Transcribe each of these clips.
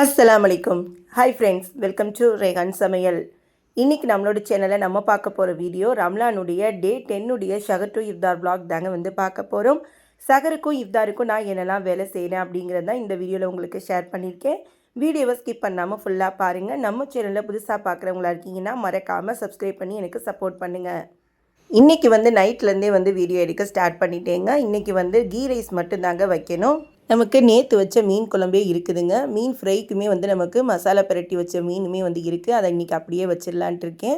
அஸ்ஸலாமு அலைக்கும். Hi friends, welcome to Rehan Samayal. இன்றைக்கி நம்மளோட சேனலில் நம்ம பார்க்க போகிற வீடியோ ரம்லானுடைய டே 10 ஷஹர் டு இஃப்தார் vlog தாங்க வந்து பார்க்க போகிறோம். சஹருக்கும் இஃப்தாருக்கும் நான் என்னெல்லாம் வேலை செய்கிறேன் அப்படிங்கிறது தான் இந்த வீடியோவில் உங்களுக்கு ஷேர் பண்ணியிருக்கேன். வீடியோவை ஸ்கிப் பண்ணாமல் ஃபுல்லாக பாருங்கள். நம்ம சேனலில் புதுசாக பார்க்குறவங்களா இருக்கீங்கன்னா மறக்காமல் சப்ஸ்கிரைப் பண்ணி எனக்கு சப்போர்ட் பண்ணுங்கள். இன்றைக்கி வந்து நைட்லேருந்தே வந்து வீடியோ எடுக்க ஸ்டார்ட் பண்ணிட்டேங்க. இன்றைக்கி வந்து கீ ரைஸ் மட்டும்தாங்க வைக்கணும். நமக்கு நேற்று வச்ச மீன் குழம்பே இருக்குதுங்க. மீன் ஃப்ரைக்குமே வந்து நமக்கு மசாலா பிரட்டி வச்ச மீனுமே வந்து இருக்குது. அதை இன்றைக்கி அப்படியே வச்சிடலான்ட்டு இருக்கேன்.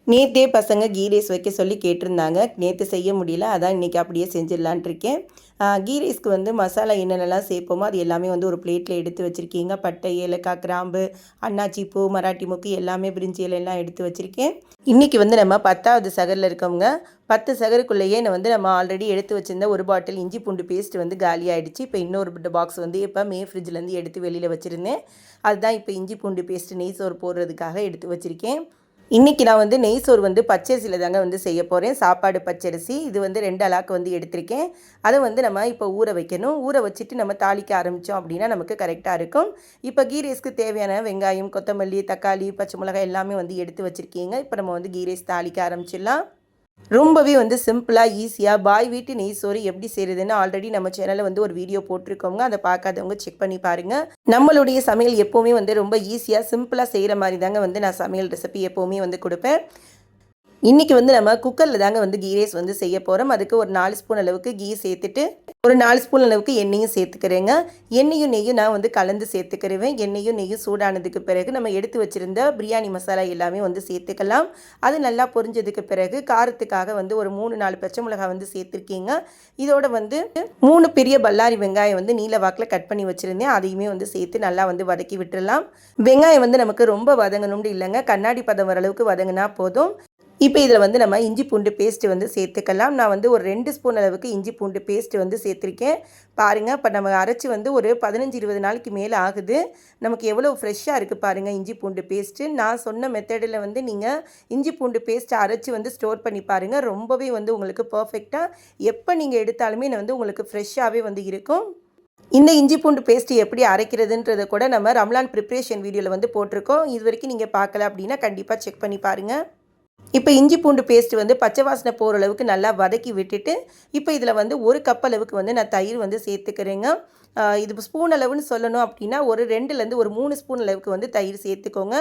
நேற்றே பசங்க கீ ரைஸ் வைக்க சொல்லி கேட்டிருந்தாங்க. நேற்று செய்ய முடியல, அதான் இன்றைக்கி அப்படியே செஞ்சிடலான்ட்டு இருக்கேன். கீ ரைஸ்க்கு வந்து மசாலா என்னென்னலாம் சேர்ப்போமோ அது எல்லாமே வந்து ஒரு பிளேட்டில் எடுத்து வச்சுருக்கீங்க. பட்டை, ஏலக்காய், கிராம்பு, அன்னாச்சி பூ, மராட்டி மொக்கு எல்லாமே பிரிஞ்சி எல்லாம் எடுத்து வச்சுருக்கேன். இன்றைக்கி வந்து நம்ம 10வது சகரில் இருக்கவங்க. 10 சகருக்குள்ளேயே வந்து நம்ம ஆல்ரெடி எடுத்து வச்சுருந்த ஒரு பாட்டில் இஞ்சி பூண்டு பேஸ்ட் வந்து காலி ஆகிடுச்சு. இப்போ இன்னொரு பாக்ஸ் வந்து இப்போ ஃப்ரிட்ஜிலேருந்து எடுத்து வெளியில் வச்சுருந்தேன். அதுதான் இப்போ இஞ்சி பூண்டு பேஸ்ட் நெய் சோறு போடுறதுக்காக எடுத்து வச்சுருக்கேன். இன்றைக்கி நான் வந்து நெய் சோறு வந்து பச்சரிசியில் தாங்க வந்து செய்ய போகிறேன். சாப்பாடு பச்சரிசி இது வந்து 2 அலாக்கு வந்து எடுத்திருக்கேன். அதை வந்து நம்ம இப்போ ஊற வைக்கணும். ஊற வச்சுட்டு நம்ம தாளிக்க ஆரம்பித்தோம் அப்படின்னா நமக்கு கரெக்டாக இருக்கும். இப்போ கீ ரைஸ்க்கு தேவையான வெங்காயம், கொத்தமல்லி, தக்காளி, பச்சை மிளகாய் எல்லாமே வந்து எடுத்து வச்சுருக்கீங்க. இப்போ நம்ம வந்து கீ ரைஸ் தாளிக்க ஆரம்பிச்சிடலாம். ரொம்பவே வந்து சிம்பிளாக ஈஸியாக பாய் வீட்டு நெய் சோறு எப்படி செய்கிறதுன்னு ஆல்ரெடி நம்ம சேனலில் வந்து ஒரு வீடியோ போட்டிருக்கோங்க. அதை பார்க்காதவங்க செக் பண்ணி பாருங்கள். நம்மளுடைய சமையல் எப்போவுமே வந்து ரொம்ப ஈஸியாக சிம்பிளாக செய்கிற மாதிரி தாங்க வந்து நான் சமையல் ரெசிபி எப்போவுமே வந்து கொடுப்பேன். இன்றைக்கி வந்து நம்ம குக்கரில் தாங்க வந்து கீ ரைஸ் வந்து செய்ய போகிறோம். அதுக்கு ஒரு 4 ஸ்பூன் அளவுக்கு கீ சேர்த்துட்டு ஒரு 4 ஸ்பூன் அளவுக்கு எண்ணெயும் சேர்த்துக்கிறேங்க. எண்ணெயும் நெய்யும் நான் வந்து கலந்து சேர்த்துக்கிறேன். எண்ணெயும் நெய்யும் சூடானதுக்கு பிறகு நம்ம எடுத்து வச்சுருந்த பிரியாணி மசாலா எல்லாமே வந்து சேர்த்துக்கலாம். அது நல்லா பொரிஞ்சதுக்கு பிறகு காரத்துக்காக வந்து ஒரு 3-4 பச்சை மிளகாய் வந்து சேர்த்துருக்கீங்க. இதோட வந்து 3 பெரிய பல்லாரி வெங்காயம் வந்து நீல வாக்கில் கட் பண்ணி வச்சுருந்தேன். அதையுமே வந்து சேர்த்து நல்லா வந்து வதக்கி விட்டுடலாம். வெங்காயம் வந்து நமக்கு ரொம்ப வதங்கணும்னு இல்லைங்க, கண்ணாடி பதம் வர அளவுக்கு வதங்கினா போதும். இப்போ இதில் வந்து நம்ம இஞ்சி பூண்டு பேஸ்ட்டு வந்து சேர்த்துக்கலாம். நான் வந்து ஒரு 2 ஸ்பூன் அளவுக்கு இஞ்சி பூண்டு பேஸ்ட்டு வந்து சேர்த்துருக்கேன். பாருங்கள், இப்போ நம்ம அரைச்சி வந்து ஒரு 15-20 நாளைக்கு மேலே ஆகுது. நமக்கு எவ்வளோ ஃப்ரெஷ்ஷாக இருக்குது பாருங்கள் இஞ்சி பூண்டு பேஸ்ட்டு. நான் சொன்ன மெத்தடில் வந்து நீங்கள் இஞ்சி பூண்டு பேஸ்ட்டை அரைச்சி வந்து ஸ்டோர் பண்ணி பாருங்கள். ரொம்பவே வந்து உங்களுக்கு பர்ஃபெக்டாக எப்போ நீங்கள் எடுத்தாலுமே வந்து உங்களுக்கு ஃப்ரெஷ்ஷாகவே வந்து இருக்கும். இந்த இஞ்சி பூண்டு பேஸ்ட்டு எப்படி அரைக்கிறதுன்றதை கூட நம்ம ரம்லான் ப்ரிப்ரேஷன் வீடியோவில் வந்து போட்டிருக்கோம். இது வரைக்கும் நீங்கள் பார்க்கல அப்படின்னா கண்டிப்பாக செக் பண்ணி பாருங்கள். இப்போ இஞ்சி பூண்டு பேஸ்ட் வந்து பச்சை வாசனை போகிற அளவுக்கு நல்லா வதக்கி விட்டுட்டு இப்போ இதில் வந்து 1 கப் அளவுக்கு வந்து நான் தயிர் வந்து சேர்த்துக்கிறேங்க. இது ஸ்பூன் அளவுன்னு சொல்லணும் அப்படின்னா ஒரு 2லேருந்து ஒரு 3 ஸ்பூன் அளவுக்கு வந்து தயிர் சேர்த்துக்கோங்க.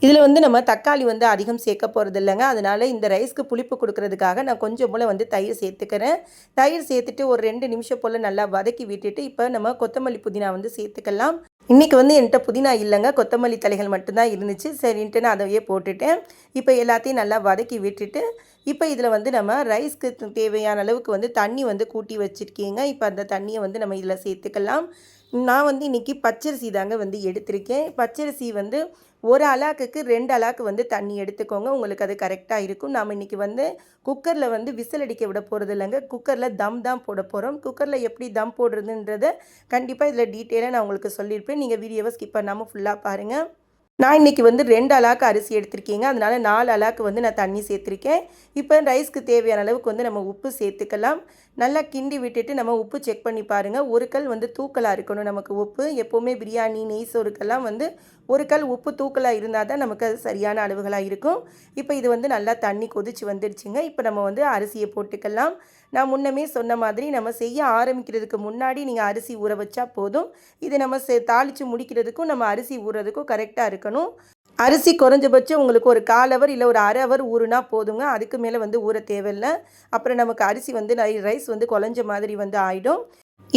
இதில் வந்து நம்ம தக்காளி வந்து அதிகம் சேர்க்க போகிறது இல்லைங்க. அதனால் இந்த ரைஸ்க்கு புளிப்பு கொடுக்கறதுக்காக நான் கொஞ்சம் போல் வந்து தயிர் சேர்த்துக்கிறேன். தயிர் சேர்த்துட்டு ஒரு 2 நிமிஷம் போல் நல்லா வதக்கி விட்டுட்டு இப்போ நம்ம கொத்தமல்லி புதினா வந்து சேர்த்துக்கலாம். இன்றைக்கி வந்து என்கிட்ட புதினா இல்லைங்க, கொத்தமல்லி தலைகள் மட்டும்தான் இருந்துச்சு. சரின்ட்டு நான் அதையே போட்டுட்டேன். இப்போ எல்லாத்தையும் நல்லா வதக்கி விட்டுட்டு இப்போ இதில் வந்து நம்ம ரைஸ்க்கு தேவையான அளவுக்கு வந்து தண்ணி வந்து கூட்டி வச்சுருக்கீங்க. இப்போ அந்த தண்ணியை வந்து நம்ம இதில் சேர்த்துக்கலாம். நான் வந்து இன்றைக்கி பச்சரிசி தாங்க வந்து எடுத்திருக்கேன். பச்சரிசி வந்து ஒரு அலாக்குக்கு 2 அலாக்கு வந்து தண்ணி எடுத்துக்கோங்க. உங்களுக்கு அது கரெக்டாக இருக்கும். நாம் இன்றைக்கி வந்து குக்கரில் வந்து விசில் அடிக்க விட போகிறது இல்லைங்க, குக்கரில் தம் தான் போட போகிறோம். குக்கரில் எப்படி தம் போடுறதுன்றதை கண்டிப்பாக இதில் டீட்டெயிலாக நான் உங்களுக்கு சொல்லியிருப்பேன். நீங்கள் வீடியோவை ஸ்கிப் பண்ணாமல் ஃபுல்லாக பாருங்கள். நான் இன்றைக்கி வந்து 2 அலாக்கு அரிசி எடுத்திருக்கீங்க. அதனால் 4 அலாக்கு வந்து நான் தண்ணி சேர்த்துருக்கேன். இப்போ ரைஸ்க்கு தேவையான அளவுக்கு வந்து நம்ம உப்பு சேர்த்துக்கலாம். நல்லா கிண்டி விட்டுட்டு நம்ம உப்பு செக் பண்ணி பாருங்கள். ஒரு கல் வந்து தூக்கலாக இருக்கணும் நமக்கு உப்பு. எப்போவுமே பிரியாணி நெய் சோறுக்கெல்லாம் வந்து ஒரு கல் உப்பு தூக்கலாக இருந்தால் தான் நமக்கு அது சரியான அளவுகளாக இருக்கும். இப்போ இது வந்து நல்லா தண்ணி கொதிச்சு வந்துடுச்சுங்க. இப்போ நம்ம வந்து அரிசியை போட்டுக்கலாம். நான் முன்னமே சொன்ன மாதிரி நம்ம செய்ய ஆரம்பிக்கிறதுக்கு முன்னாடி நீங்கள் அரிசி ஊற வச்சா போதும். இது நம்ம தாளித்து முடிக்கிறதுக்கும் நம்ம அரிசி ஊறுறதுக்கும் கரெக்டாக இருக்கணும். அரிசி குறைஞ்சபட்சம் உங்களுக்கு ஒரு 1/4 ஹவர் இல்லை ஒரு 1/2 ஹவர் ஊறுனா போதுங்க. அதுக்கு மேலே வந்து ஊற தேவையில்லை. அப்புறம் நமக்கு அரிசி வந்து ரைஸ் வந்து குழஞ்ச மாதிரி வந்து ஆகிடும்.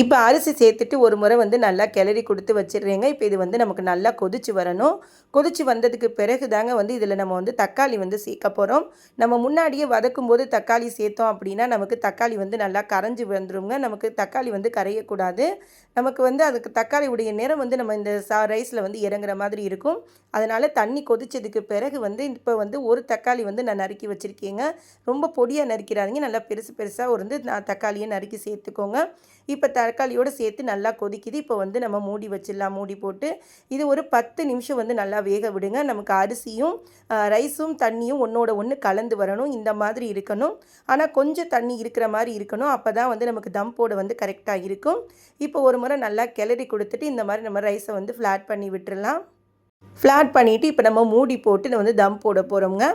இப்போ அரிசி சேர்த்துட்டு ஒரு முறை வந்து நல்லா கிளறி கொடுத்து வச்சிடுறேங்க. இப்போ இது வந்து நமக்கு நல்லா கொதிச்சு வரணும். கொதிச்சு வந்ததுக்கு பிறகு தாங்க வந்து இதில் நம்ம வந்து தக்காளி வந்து சேர்க்க போகிறோம். நம்ம முன்னாடியே வதக்கும் போது தக்காளி சேர்த்தோம் அப்படின்னா நமக்கு தக்காளி வந்து நல்லா கரைஞ்சி வந்துடுங்க. நமக்கு தக்காளி வந்து கரையக்கூடாது. நமக்கு வந்து அதுக்கு தக்காளியுடைய நிறம் வந்து நம்ம இந்த ரைஸில் வந்து இறங்குற மாதிரி இருக்கும். அதனால் தண்ணி கொதிச்சதுக்கு பிறகு வந்து இப்போ வந்து ஒரு தக்காளி வந்து நான் நறுக்கி வச்சுருக்கேங்க. ரொம்ப பொடியாக நறுக்கிறாதீங்க, நல்லா பெருசாக வந்து நான் தக்காளியை நறுக்கி சேர்த்துக்கோங்க. இப்போ தக்காளியோடு சேர்த்து நல்லா கொதிக்குது. இப்போ வந்து நம்ம மூடி வச்சிடலாம். மூடி போட்டு இது ஒரு 10 நிமிஷம் வந்து நல்லா வேக விடுங்க. நமக்கு அரிசியும் ரைஸும் தண்ணியும் ஒன்றோட ஒன்று கலந்து வரணும். இந்த மாதிரி இருக்கணும். ஆனால் கொஞ்சம் தண்ணி இருக்கிற மாதிரி இருக்கணும். அப்போ தான் வந்து நமக்கு தம் போட வந்து கரெக்டாக இருக்கும். இப்போ ஒரு முறை நல்லா கிளறி கொடுத்துட்டு இந்த மாதிரி நம்ம ரைஸை வந்து ஃப்ளாட் பண்ணி விட்டுடலாம். ஃப்ளாட் பண்ணிவிட்டு இப்போ நம்ம மூடி போட்டு வந்து தம் போட போகிறோங்க.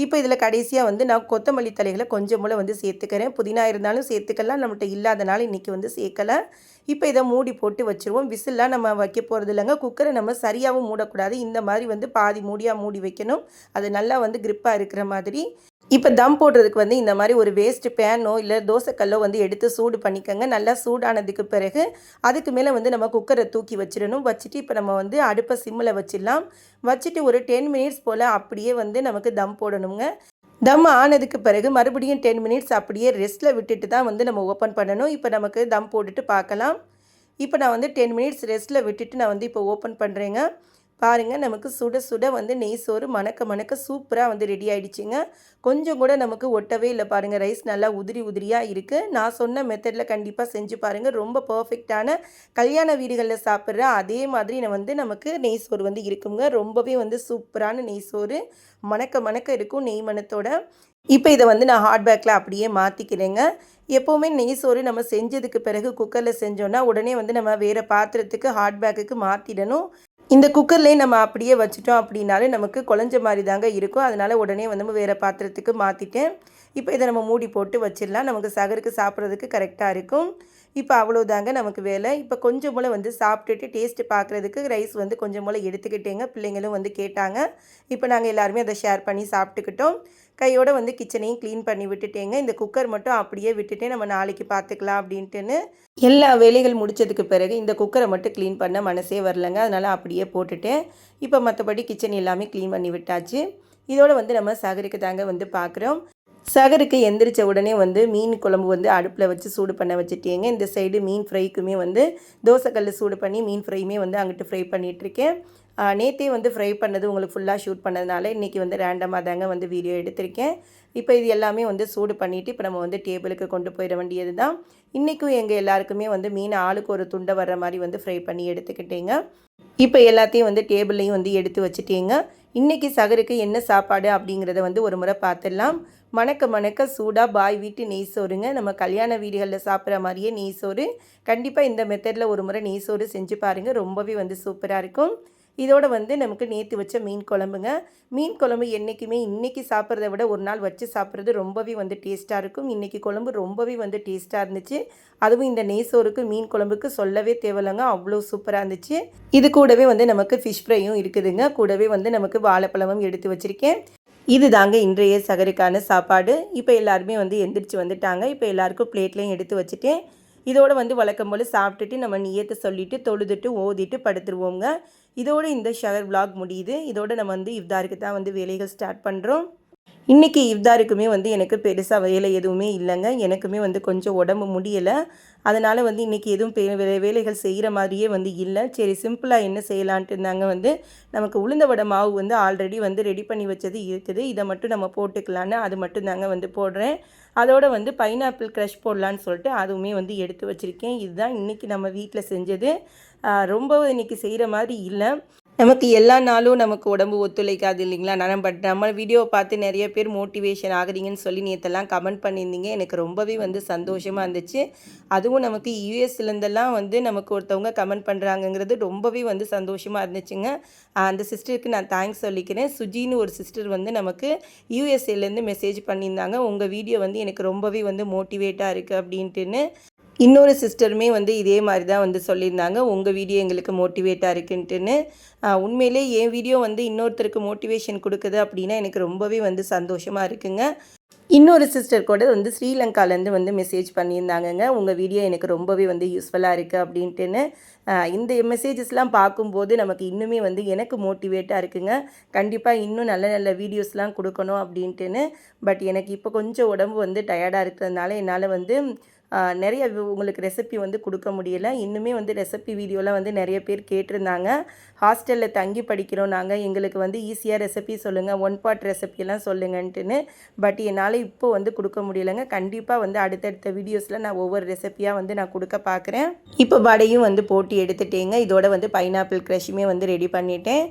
இப்போ இதில் கடைசியாக வந்து நான் கொத்தமல்லி தலைகளை கொஞ்சம் போல் வந்து சேர்த்துக்கிறேன். புதினா இருந்தாலும் சேர்த்துக்கலாம். நம்மகிட்ட இல்லாதனால இன்றைக்கி வந்து சேர்க்கலை. இப்போ இதை மூடி போட்டு வச்சுருவோம். விசில்லாம் நம்ம வைக்க போகிறது இல்லைங்க. குக்கரை நம்ம சரியாகவும் மூடக்கூடாது. இந்த மாதிரி வந்து பாதி மூடியாக மூடி வைக்கணும். அது நல்லா வந்து கிரிப்பாக இருக்கிற மாதிரி. இப்போ தம் போடுறதுக்கு வந்து இந்த மாதிரி ஒரு வேஸ்ட் பேனோ இல்லை தோசைக்கல்லோ வந்து எடுத்து சூடு பண்ணிக்கோங்க. நல்லா சூடானதுக்கு பிறகு அதுக்கு மேலே வந்து நம்ம குக்கரை தூக்கி வச்சிடணும். வச்சுட்டு இப்போ நம்ம வந்து அடுப்பை சிம்மில் வச்சிடலாம். வச்சுட்டு ஒரு 10 மினிட்ஸ் போல் அப்படியே வந்து நமக்கு தம் போடணுங்க. தம் ஆனதுக்கு பிறகு மறுபடியும் 10 மினிட்ஸ் அப்படியே ரெஸ்ட்டில் விட்டுட்டு தான் வந்து நம்ம ஓப்பன் பண்ணணும். இப்போ நமக்கு தம் போட்டுட்டு பார்க்கலாம். இப்போ நான் வந்து 10 மினிட்ஸ் ரெஸ்ட்டில் விட்டுட்டு நான் வந்து இப்போ ஓப்பன் பண்ணுறேங்க. பாருங்கள், நமக்கு சுட சுட வந்து நெய் சோறு மணக்க மணக்க சூப்பராக வந்து ரெடி ஆகிடுச்சிங்க. கொஞ்சம் கூட நமக்கு ஒட்டவே இல்லை பாருங்கள். ரைஸ் நல்லா உதிரி உதிரியாக இருக்குது. நான் சொன்ன மெத்தடில் கண்டிப்பாக செஞ்சு பாருங்கள். ரொம்ப பர்ஃபெக்டான கல்யாண வீடுகளில் சாப்பிட்ற அதே மாதிரி வந்து நமக்கு நெய் சோறு வந்து இருக்குங்க. ரொம்பவே வந்து சூப்பரான நெய் சோறு மணக்க மணக்க இருக்கும் நெய் மணத்தோட. இப்போ இதை வந்து நான் ஹாட் பேக்கில் அப்படியே மாற்றிக்கிறேங்க. எப்போவுமே நெய் சோறு நம்ம செஞ்சதுக்கு பிறகு குக்கரில் செஞ்சோன்னா உடனே வந்து நம்ம வேறு பாத்திரத்துக்கு ஹாட் பேக்குக்கு மாற்றிடணும். இந்த குக்கர்லேயே நம்ம அப்படியே வச்சுட்டோம் அப்படின்னாலே நமக்கு குழஞ்ச மாதிரி தாங்க இருக்கும். அதனால் உடனே வந்து நம்ம வேறு பாத்திரத்துக்கு மாற்றிட்டேன். இப்போ இதை நம்ம மூடி போட்டு வச்சிடலாம். நமக்கு சகருக்கு சாப்பிட்றதுக்கு கரெக்டாக இருக்கும். இப்போ அவ்வளோதாங்க நமக்கு வேலை. இப்போ கொஞ்சம் போல் வந்து சாப்பிட்டுட்டு டேஸ்ட்டு பார்க்குறதுக்கு ரைஸ் வந்து கொஞ்சம் போல் எடுத்துக்கிட்டேங்க. பிள்ளைங்களும் வந்து கேட்டாங்க. இப்போ நாங்கள் எல்லாருமே அதை ஷேர் பண்ணி சாப்பிட்டுக்கிட்டோம். கையோடு வந்து கிச்சனையும் க்ளீன் பண்ணி விட்டுட்டேங்க. இந்த குக்கர் மட்டும் அப்படியே விட்டுட்டே நம்ம நாளைக்கு பார்த்துக்கலாம் அப்படின்ட்டுன்னு எல்லா வேலைகள் முடித்ததுக்கு பிறகு இந்த குக்கரை மட்டும் க்ளீன் பண்ண மனசே வரலைங்க. அதனால் அப்படியே போட்டுட்டேன். இப்போ மற்றபடி கிச்சன் எல்லாமே க்ளீன் பண்ணி விட்டாச்சு. இதோடு வந்து நம்ம சகருக்கு தாங்க வந்து பார்க்குறோம். சகருக்கு எந்திரிச்ச உடனே வந்து மீன் குழம்பு வந்து அடுப்பில் வச்சு சூடு பண்ண வச்சுட்டேங்க. இந்த சைடு மீன் ஃப்ரைக்குமே வந்து தோசைக்கல் சூடு பண்ணி மீன் ஃப்ரையுமே வந்து அங்கிட்டு ஃப்ரை பண்ணிகிட்ருக்கேன். நேற்றே வந்து ஃப்ரை பண்ணது உங்களுக்கு ஃபுல்லாக ஷூட் பண்ணதுனால இன்றைக்கி வந்து ரேண்டமாக தாங்க வந்து வீடியோ எடுத்திருக்கேன். இப்போ இது எல்லாமே வந்து சூடு பண்ணிவிட்டு இப்போ நம்ம வந்து டேபிளுக்கு கொண்டு போயிட வேண்டியது தான். இன்றைக்கும் எங்கள் எல்லாருக்குமே வந்து மீன் ஆளுக்கு ஒரு துண்டை வர்ற மாதிரி வந்து ஃப்ரை பண்ணி எடுத்துக்கிட்டேங்க. இப்போ எல்லாத்தையும் வந்து டேபிள்லையும் வந்து எடுத்து வச்சுட்டேங்க. இன்றைக்கி சகருக்கு என்ன சாப்பாடு அப்படிங்கிறத வந்து ஒரு முறை பார்த்துடலாம். மணக்க மணக்க சூடாக பாய் வீட்டு நெய் சோறுங்க. நம்ம கல்யாண வீடுகளில் சாப்பிட்ற மாதிரியே நெய் சோறு. கண்டிப்பாக இந்த மெத்தடில் ஒரு முறை நெய் சோறு செஞ்சு பாருங்கள். ரொம்பவே வந்து சூப்பராக இருக்கும். இதோடு வந்து நமக்கு நேற்று வச்ச மீன் குழம்புங்க. மீன் குழம்பு என்றைக்குமே இன்றைக்கி சாப்பிட்றத விட ஒரு நாள் வச்சு சாப்பிட்றது ரொம்பவே வந்து டேஸ்ட்டாக இருக்கும். இன்றைக்கி குழம்பு ரொம்பவே வந்து டேஸ்ட்டாக இருந்துச்சு. அதுவும் இந்த நெய் சோறுக்கு மீன் குழம்புக்கு சொல்லவே தேவையில்லைங்க. அவ்வளோ சூப்பராக இருந்துச்சு. இது கூடவே வந்து நமக்கு ஃபிஷ் ஃப்ரையும் இருக்குதுங்க. கூடவே வந்து நமக்கு வாழைப்பழமும் எடுத்து வச்சுருக்கேன். இது தாங்க இன்றைய சகருக்கான சாப்பாடு. இப்போ எல்லாருமே வந்து எந்திரிச்சு வந்துட்டாங்க. இப்போ எல்லாருக்கும் பிளேட்லேயும் எடுத்து வச்சுட்டேன். இதோடு வந்து வழக்கம் போல் சாப்பிட்டுட்டு நம்ம நியத்தை சொல்லிவிட்டு தொழுதுட்டு ஓதிட்டு படுத்துருவோங்க. இதோடு இந்த ஷவர் vlog முடியுது. இதோடு நம்ம வந்து இஃப்தாருக்கு தான் வந்து வேலைகள் ஸ்டார்ட் பண்ணுறோம். இன்றைக்கி இஃப்தாருக்குமே வந்து எனக்கு பெருசாக வேலை எதுவுமே இல்லைங்க. எனக்குமே வந்து கொஞ்சம் உடம்பு முடியலை. அதனால் வந்து இன்றைக்கி எதுவும் வேலைகள் செய்கிற மாதிரியே வந்து இல்லை. சரி, சிம்பிளாக என்ன செய்யலான்ட்டு இருந்தாங்க வந்து நமக்கு உளுந்த வடை மாவு வந்து ஆல்ரெடி வந்து ரெடி பண்ணி வச்சது இருக்குது. இதை மட்டும் நம்ம போட்டுக்கலான்னு அது மட்டும் தாங்க வந்து போடுறேன். அதோடு வந்து பைனாப்பிள் க்ரஷ் போடலான்னு சொல்லிட்டு அதுவுமே வந்து எடுத்து வச்சுருக்கேன். இதுதான் இன்றைக்கி நம்ம வீட்டில் செஞ்சது. ரொம்ப இன்றைக்கி செய்கிற மாதிரி இல்லை. நமக்கு எல்லா நாளும் நமக்கு உடம்பு ஒத்துழைக்காது இல்லைங்களா? நம்ம வீடியோவை பார்த்து நிறைய பேர் மோட்டிவேஷன் ஆகுறீங்கன்னு சொல்லி நேற்றெல்லாம் கமெண்ட் பண்ணியிருந்தீங்க. எனக்கு ரொம்பவே வந்து சந்தோஷமாக இருந்துச்சு. அதுவும் நமக்கு யூஎஸ்லேருந்தெல்லாம் வந்து நமக்கு ஒருத்தவங்க கமெண்ட் பண்ணுறாங்கங்கிறது ரொம்பவே வந்து சந்தோஷமாக இருந்துச்சுங்க. அந்த சிஸ்டருக்கு நான் தேங்க்ஸ் சொல்லிக்கிறேன். சுஜின்னு ஒரு சிஸ்டர் வந்து நமக்கு யூஎஸ்ஏலேருந்து மெசேஜ் பண்ணியிருந்தாங்க. உங்கள் வீடியோ வந்து எனக்கு ரொம்பவே வந்து மோட்டிவேட்டாக இருக்குது அப்படின்ட்டுன்னு. இன்னொரு சிஸ்டருமே வந்து இதே மாதிரி தான் வந்து சொல்லியிருந்தாங்க, உங்கள் வீடியோ எங்களுக்கு மோட்டிவேட்டாக இருக்குன்ட்டுன்னு. உண்மையிலே என் வீடியோ வந்து இன்னொருத்தருக்கு மோட்டிவேஷன் கொடுக்குது அப்படின்னா எனக்கு ரொம்பவே வந்து சந்தோஷமாக இருக்குங்க. இன்னொரு சிஸ்டர் கூட வந்து ஸ்ரீலங்காலேருந்து வந்து மெசேஜ் பண்ணியிருந்தாங்கங்க, உங்கள் வீடியோ எனக்கு ரொம்பவே வந்து யூஸ்ஃபுல்லாக இருக்குது அப்படின்ட்டுன்னு. இந்த மெசேஜஸ்லாம் பார்க்கும்போது நமக்கு இன்னுமே வந்து எனக்கு மோட்டிவேட்டாக இருக்குங்க. கண்டிப்பாக இன்னும் நல்ல நல்ல வீடியோஸ்லாம் கொடுக்கணும் அப்படின்ட்டுன்னு. பட் எனக்கு இப்போ கொஞ்சம் உடம்பு வந்து டயர்டாக இருக்கிறதுனால என்னால் வந்து நிறைய உங்களுக்கு ரெசிபி வந்து கொடுக்க முடியலை. இன்னுமே வந்து ரெசிபி வீடியோலாம் வந்து நிறைய பேர் கேட்டிருந்தாங்க. ஹாஸ்டலில் தங்கி படிக்கிறோம் நாங்கள், எங்களுக்கு வந்து ஈஸியாக ரெசிபி சொல்லுங்கள், ஒன் பாட் ரெசிபியெல்லாம் சொல்லுங்கன்ட்டுன்னு. பட் என்னால் இப்போ வந்து கொடுக்க முடியலைங்க. கண்டிப்பாக வந்து அடுத்தடுத்த வீடியோஸில் நான் ஒவ்வொரு ரெசிபியாக வந்து நான் கொடுக்க பார்க்குறேன். இப்போ வடையும் வந்து போட்டு எடுத்துட்டேங்க. இதோட வந்து பைனாப்பிள் க்ரஷுமே வந்து ரெடி பண்ணிட்டேன்.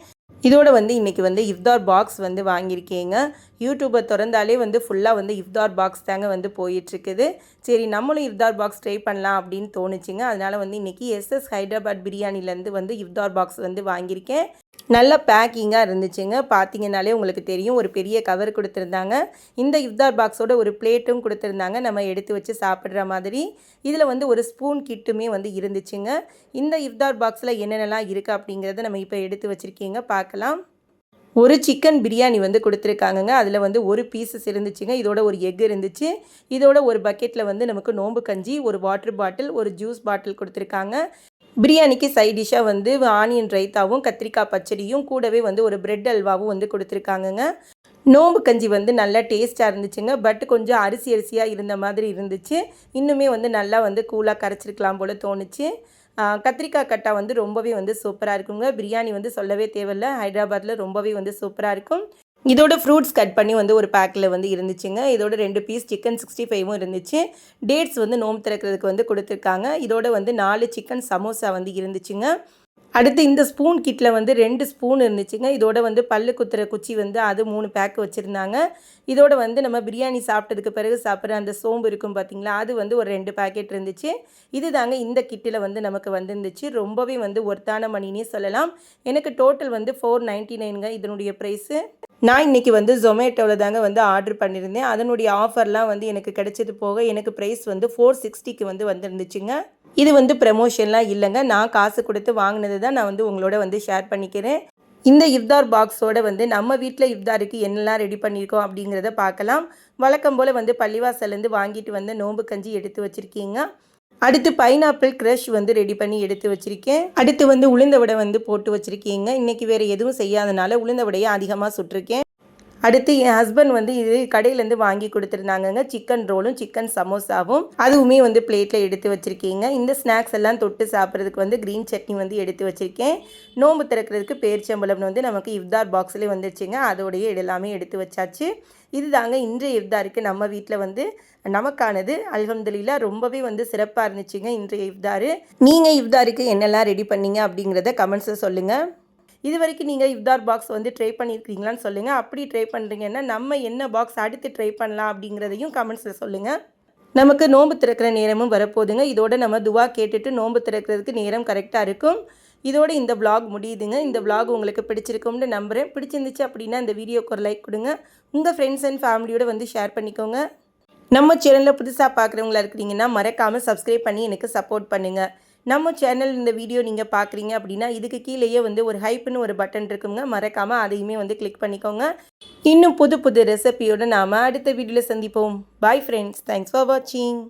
இதோட வந்து இன்றைக்கி வந்து இஃப்தார் பாக்ஸ் வந்து வாங்கியிருக்கேங்க. யூடியூப்பை திறந்தாலே வந்து ஃபுல்லாக வந்து இஃப்தார் பாக்ஸ் தாங்க வந்து போயிட்டுருக்குது. சரி நம்மளும் இஃப்தார் பாக்ஸ் ட்ரை பண்ணலாம் அப்படின்னு தோணுச்சுங்க. அதனால் வந்து இன்றைக்கி எஸ்எஸ் ஹைதராபாத் பிரியாணிலேருந்து வந்து இஃப்தார் பாக்ஸ் வந்து வாங்கியிருக்கேன். நல்ல பேக்கிங்காக இருந்துச்சுங்க. பார்த்தீங்கன்னாலே உங்களுக்கு தெரியும், ஒரு பெரிய கவர் கொடுத்துருந்தாங்க. இந்த இஃப்தார் பாக்ஸோட ஒரு பிளேட்டும் கொடுத்துருந்தாங்க, நம்ம எடுத்து வச்சு சாப்பிட்ற மாதிரி. இதில் வந்து ஒரு ஸ்பூன் கிட்டுமே வந்து இருந்துச்சுங்க. இந்த இஃப்தார் பாக்ஸில் என்னென்னலாம் இருக்குது அப்படிங்கிறத நம்ம இப்போ எடுத்து வச்சுருக்கீங்க பார்க்கலாம். ஒரு சிக்கன் பிரியாணி வந்து கொடுத்துருக்காங்கங்க. அதில் வந்து ஒரு பீசஸ் இருந்துச்சுங்க. இதோட ஒரு எக் இருந்துச்சு. இதோட ஒரு பக்கெட்டில் வந்து நமக்கு நோம்பு கஞ்சி, ஒரு வாட்டர் பாட்டில், ஒரு ஜூஸ் பாட்டில் கொடுத்துருக்காங்க. பிரியாணிக்கு சைட் டிஷ்ஷாக வந்து ஆனியன் ரைத்தாவும் கத்திரிக்காய் பச்சடியும் கூடவே வந்து ஒரு பிரெட் அல்வாவும் வந்து கொடுத்துருக்காங்கங்க. நோம்பு கஞ்சி வந்து நல்லா டேஸ்ட்டாக இருந்துச்சுங்க. பட் கொஞ்சம் அரிசியாக இருந்த மாதிரி இருந்துச்சு. இன்னுமே வந்து நல்லா வந்து கூலாக கரைச்சிருக்கலாம் போல் தோணுச்சு. கத்திரிக்காய் கட்டா வந்து ரொம்பவே வந்து சூப்பராக இருக்குங்க. பிரியாணி வந்து சொல்லவே தேவையில்லை, ஹைதராபாத்தில் ரொம்பவே வந்து சூப்பராக இருக்கும். இதோட ஃப்ரூட்ஸ் கட் பண்ணி வந்து ஒரு பேக்கில் வந்து இருந்துச்சுங்க. இதோட 2 பீஸ் சிக்கன் 65வும் இருந்துச்சு. டேட்ஸ் வந்து நோம்பு திறக்கிறதுக்கு வந்து கொடுத்துருக்காங்க. இதோட வந்து 4 சிக்கன் சமோசா வந்து இருந்துச்சுங்க. அடுத்து இந்த ஸ்பூன் கிட்டில் வந்து 2 ஸ்பூன் இருந்துச்சுங்க. இதோட வந்து பல்லு குத்துற குச்சி வந்து அது 3 பேக் வச்சுருந்தாங்க. இதோட வந்து நம்ம பிரியாணி சாப்பிட்டதுக்கு பிறகு சாப்பிட்ற அந்த சோம்பு இருக்கும் பார்த்திங்களா, அது வந்து ஒரு 2 பேக்கெட் இருந்துச்சு. இது தாங்க இந்த கிட்டில் வந்து நமக்கு வந்துருந்துச்சு. ரொம்பவே வந்து ஒர்த்தான மணினே சொல்லலாம். எனக்கு டோட்டல் வந்து 499ங்க இதனுடைய ப்ரைஸு. நான் இன்றைக்கி வந்து ஜொமேட்டோவில் தாங்க வந்து ஆர்டர் பண்ணியிருந்தேன். அதனுடைய ஆஃபர்லாம் வந்து எனக்கு கிடைச்சது போக எனக்கு ப்ரைஸ் வந்து 460க்கு வந்து வந்துருந்துச்சுங்க. இது வந்து ப்ரமோஷன்லாம் இல்லைங்க, நான் காசு கொடுத்து வாங்கினது தான் நான் வந்து உங்களோட வந்து ஷேர் பண்ணிக்கிறேன். இந்த இஃப்தார் பாக்ஸோட வந்து நம்ம வீட்டில் இஃப்தாருக்கு என்னெல்லாம் ரெடி பண்ணியிருக்கோம் அப்படிங்கிறத பார்க்கலாம். வழக்கம் போல் வந்து பள்ளிவாசலேருந்து வாங்கிட்டு வந்து நோம்பு கஞ்சி எடுத்து வச்சுருக்கீங்க. அடுத்து பைனாப்பிள் க்ரஷ் வந்து ரெடி பண்ணி எடுத்து வச்சுருக்கேன். அடுத்து வந்து உளுந்த வடை வந்து போட்டு வச்சுருக்கீங்க. இன்றைக்கி வேறு எதுவும் செய்யாதனால உளுந்த வடையை அதிகமாக சுட்டிருக்கேன். அடுத்து என் ஹஸ்பண்ட் வந்து இது கடையிலேருந்து வாங்கி கொடுத்துருந்தாங்கங்க. சிக்கன் ரோலும் சிக்கன் சமோசாவும் அதுவுமே வந்து பிளேட்டில் எடுத்து வச்சுருக்கீங்க. இந்த ஸ்நாக்ஸ் எல்லாம் தொட்டு சாப்பிட்றதுக்கு வந்து க்ரீன் சட்னி வந்து எடுத்து வச்சுருக்கேன். நோம்பு திறக்கிறதுக்கு பேரிச்சம்பழம் வந்து நமக்கு இஃப்தார் பாக்ஸ்லேயே வந்துருச்சுங்க. அதோடைய எல்லாமே எடுத்து வச்சாச்சு. இது தாங்க இன்றைய இஃப்தாருக்கு நம்ம வீட்டில் வந்து நமக்கானது. அல்ஹம்துலில்லாஹ் ரொம்பவே வந்து சிறப்பாக இருந்துச்சுங்க இன்றைய இஃப்தாரு. நீங்கள் இஃப்தாருக்கு என்னெல்லாம் ரெடி பண்ணீங்க அப்படிங்கிறத கமெண்ட்ஸில் சொல்லுங்கள். இது வரைக்கும் நீங்கள் இஃப்தார் பாக்ஸ் வந்து ட்ரை பண்ணியிருக்கீங்களான்னு சொல்லுங்கள். அப்படி ட்ரை பண்ணுறீங்கன்னா நம்ம என்ன பாக்ஸ் அடுத்து ட்ரை பண்ணலாம் அப்படிங்கிறதையும் கமெண்ட்ஸில் சொல்லுங்கள். நமக்கு நோன்பு திறக்கிற நேரமும் வரப்போகுதுங்க. இதோட நம்ம துவா கேட்டுட்டு நோன்பு திறக்கிறதுக்கு நேரம் கரெக்டாக இருக்கும். இதோட இந்த vlog முடியுதுங்க. இந்த vlog உங்களுக்கு பிடிச்சிருக்கும்னு நம்புகிறேன். பிடிச்சிருந்துச்சு அப்படின்னா இந்த வீடியோக்கு ஒரு லைக் கொடுங்க. உங்கள் ஃப்ரெண்ட்ஸ் அண்ட் ஃபேமிலியோட வந்து ஷேர் பண்ணிக்கோங்க. நம்ம சேனலில் புதுசாக பார்க்குறவங்களா இருக்கிறீங்கன்னா மறக்காமல் சப்ஸ்கிரைப் பண்ணி எனக்கு சப்போர்ட் பண்ணுங்கள். நம்ம சேனல் இந்த வீடியோ நீங்கள் பார்க்குறீங்க அப்படின்னா இதுக்கு கீழேயே வந்து ஒரு ஹைப்புன்னு ஒரு பட்டன் இருக்குங்க. மறக்காமல் அதையுமே வந்து கிளிக் பண்ணிக்கோங்க. இன்னும் புது புது ரெசிபியோடு நாம் அடுத்த வீடியோவில் சந்திப்போம். பாய் ஃப்ரெண்ட்ஸ், தேங்க்ஸ் ஃபார் வாட்சிங்.